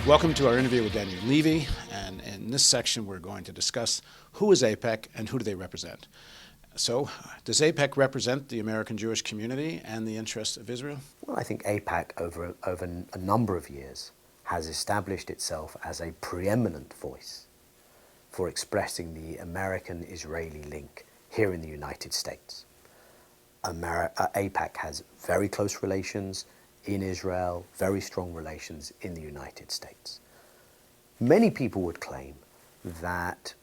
Welcome to our interview with Daniel Levy, and in this section we're going to discuss who is AIPAC and who do they represent. So, does AIPAC represent the American Jewish community and the interests of Israel? Well, I think AIPAC over a number of years has established itself as a preeminent voice for expressing the American-Israeli link here in the United States. AIPAC has very close relations in Israel, very strong relations in the United States. Many people would claim that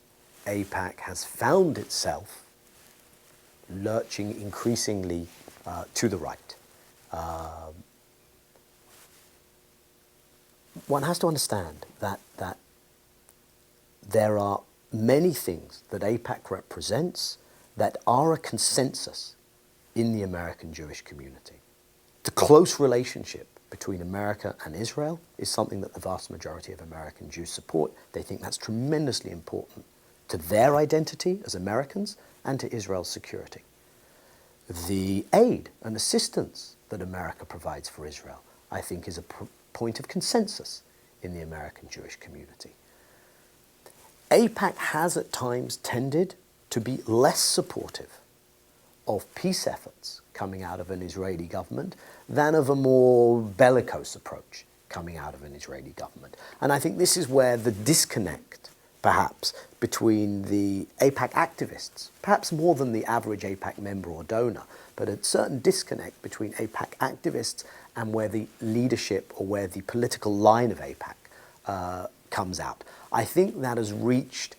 AIPAC has found itself lurching increasingly to the right. One has to understand that there are many things that AIPAC represents that are a consensus in the American Jewish community. The close relationship between America and Israel is something that the vast majority of American Jews support. They think that's tremendously important to their identity as Americans and to Israel's security. The aid and assistance that America provides for Israel, I think, is a point of consensus in the American Jewish community. AIPAC has at times tended to be less supportive of peace efforts coming out of an Israeli government than of a more bellicose approach coming out of an Israeli government. And I think this is where the disconnect, perhaps, between the AIPAC activists, perhaps more than the average AIPAC member or donor, but a certain disconnect between AIPAC activists and where the leadership or where the political line of AIPAC comes out. I think that has reached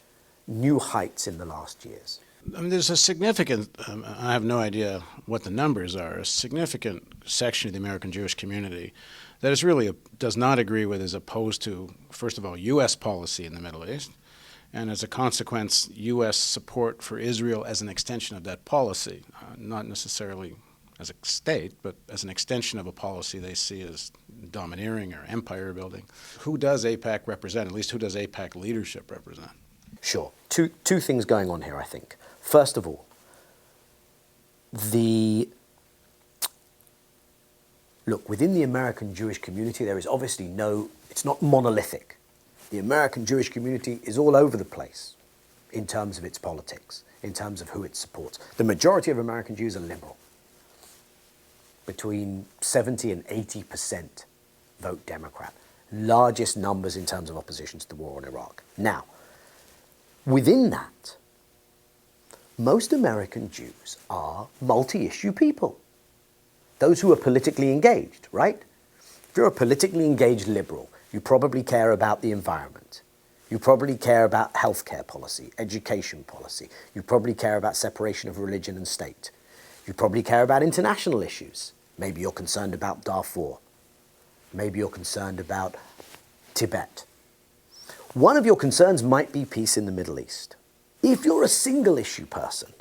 new heights in the last years. I mean, there's a significant, I have no idea what the numbers are, a significant section of the American Jewish community that is really does not agree with, as opposed to, first of all, U.S. policy in the Middle East, and as a consequence, U.S. support for Israel as an extension of that policy, not necessarily as a state, but as an extension of a policy they see as domineering or empire building. Who does AIPAC represent? At least who does AIPAC leadership represent? Sure. Two things going on here, I think. First of all, look, within the American Jewish community, there is obviously it's not monolithic. The American Jewish community is all over the place in terms of its politics, in terms of who it supports. The majority of American Jews are liberal. Between 70 and 80% vote Democrat. Largest numbers in terms of opposition to the war in Iraq. Now, within that, most American Jews are multi-issue people. Those who are politically engaged, right? If you're a politically engaged liberal, you probably care about the environment. You probably care about healthcare policy, education policy. You probably care about separation of religion and state. You probably care about international issues. Maybe you're concerned about Darfur. Maybe you're concerned about Tibet. One of your concerns might be peace in the Middle East. If you're a single issue person,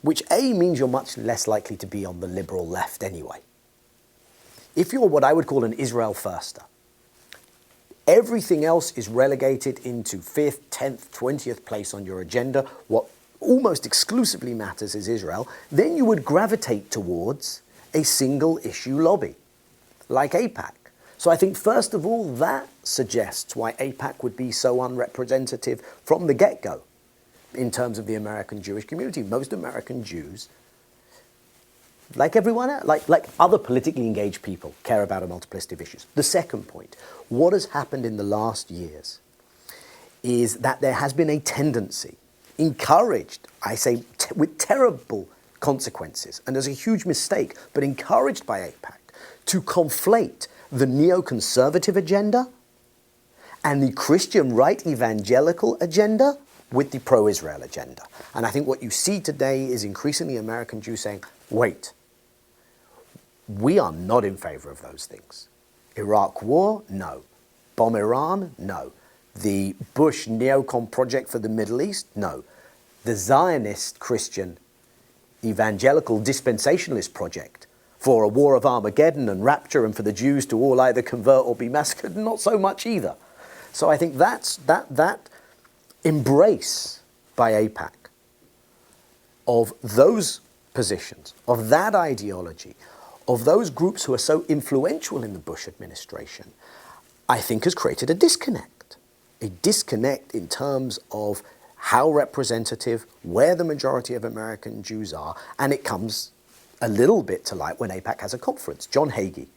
which A means you're much less likely to be on the liberal left anyway. If you're what I would call an Israel firster, everything else is relegated into 5th, 10th, 20th place on your agenda. What almost exclusively matters is Israel. Then you would gravitate towards a single issue lobby, like AIPAC. So I think, first of all, that suggests why AIPAC would be so unrepresentative from the get-go in terms of the American Jewish community. Most American Jews, like everyone else, like other politically engaged people, care about a multiplicity of issues. The second point, what has happened in the last years is that there has been a tendency, encouraged, I say with terrible consequences, and as a huge mistake, but encouraged by AIPAC, to conflate the neoconservative agenda and the Christian right evangelical agenda with the pro-Israel agenda. And I think what you see today is increasingly American Jews saying, wait, we are not in favor of those things. Iraq war? No. Bomb Iran? No. The Bush neocon project for the Middle East? No. The Zionist Christian evangelical dispensationalist project for a war of Armageddon and rapture and for the Jews to all either convert or be massacred? Not so much either. So I think that embrace by AIPAC of those positions, of that ideology, of those groups who are so influential in the Bush administration, I think has created a disconnect in terms of how representative, where the majority of American Jews are, and it comes a little bit to light when AIPAC has a conference. John Hagee,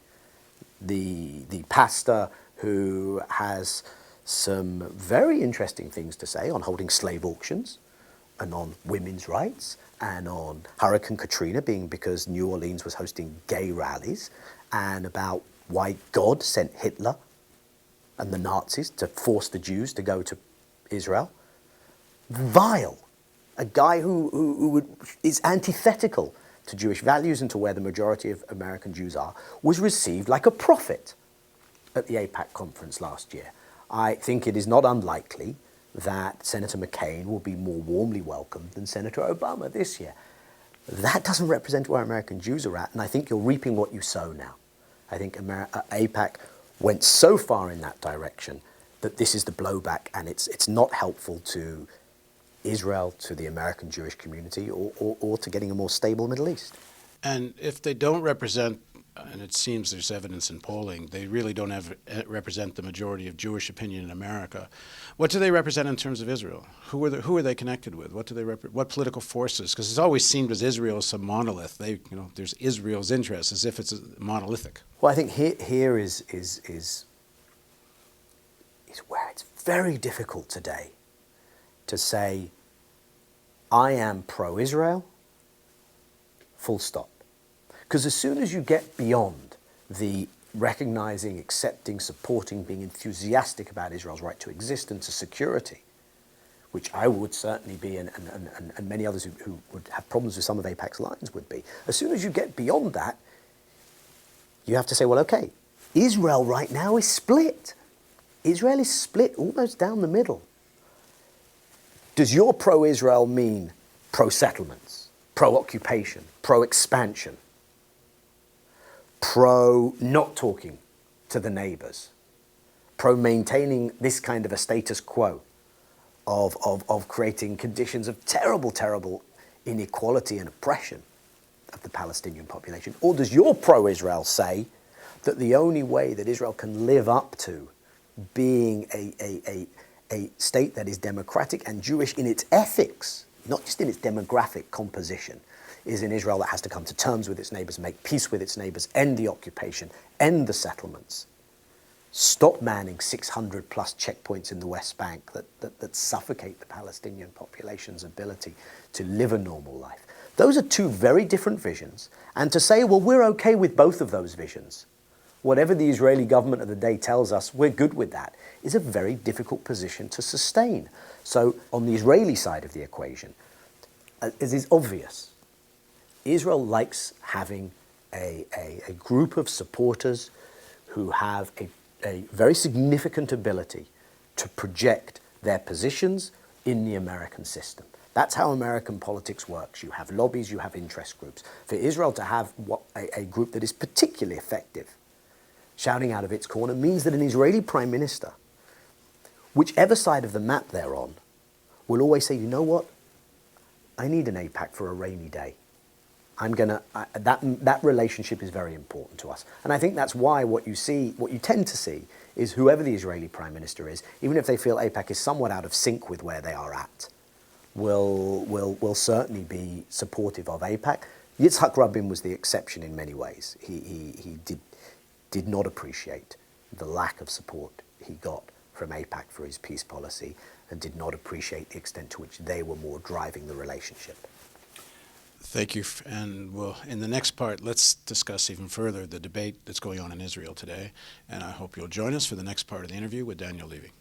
the pastor who has some very interesting things to say on holding slave auctions and on women's rights and on Hurricane Katrina being because New Orleans was hosting gay rallies and about why God sent Hitler and the Nazis to force the Jews to go to Israel. Vile. A guy who is antithetical to Jewish values and to where the majority of American Jews are, was received like a prophet at the AIPAC conference last year. I think it is not unlikely that Senator McCain will be more warmly welcomed than Senator Obama this year. That doesn't represent where American Jews are at, and I think you're reaping what you sow now. I think AIPAC went so far in that direction that this is the blowback, and it's not helpful to Israel, to the American Jewish community, or to getting a more stable Middle East. And if they don't represent, and it seems there's evidence in polling, they really don't represent the majority of Jewish opinion in America. What do they represent in terms of Israel? Who are they connected with? What do they what political forces? Because it's always seemed as Israel is some monolith. There's Israel's interest as if it's monolithic. Well, I think here is where it's very difficult today to say, I am pro-Israel, full stop. Because as soon as you get beyond the recognizing, accepting, supporting, being enthusiastic about Israel's right to existence, to security, which I would certainly be, and many others who would have problems with some of AIPAC's lines would be, as soon as you get beyond that, you have to say, well, okay, Israel right now is split. Israel is split almost down the middle. Does your pro-Israel mean pro-settlements, pro-occupation, pro-expansion, pro-not talking to the neighbors, pro-maintaining this kind of a status quo of creating conditions of terrible, terrible inequality and oppression of the Palestinian population? Or does your pro-Israel say that the only way that Israel can live up to being a state that is democratic and Jewish in its ethics, not just in its demographic composition, is in Israel that has to come to terms with its neighbors, make peace with its neighbors, end the occupation, end the settlements, stop manning 600 plus checkpoints in the West Bank that suffocate the Palestinian population's ability to live a normal life? Those are two very different visions. And to say, well, we're okay with both of those visions, whatever the Israeli government of the day tells us, we're good with that, is a very difficult position to sustain. So on the Israeli side of the equation, as is obvious, Israel likes having a group of supporters who have a very significant ability to project their positions in the American system. That's how American politics works. You have lobbies, you have interest groups. For Israel to have a group that is particularly effective, shouting out of its corner, means that an Israeli prime minister, whichever side of the map they're on, will always say, you know what, I need an AIPAC for a rainy day. That relationship is very important to us. And I think that's why what you tend to see is whoever the Israeli prime minister is, even if they feel AIPAC is somewhat out of sync with where they are at, will certainly be supportive of AIPAC. Yitzhak Rabin was the exception in many ways. He did not appreciate the lack of support he got from AIPAC for his peace policy and did not appreciate the extent to which they were more driving the relationship. Thank you. And in the next part, let's discuss even further the debate that's going on in Israel today. And I hope you'll join us for the next part of the interview with Daniel Levy.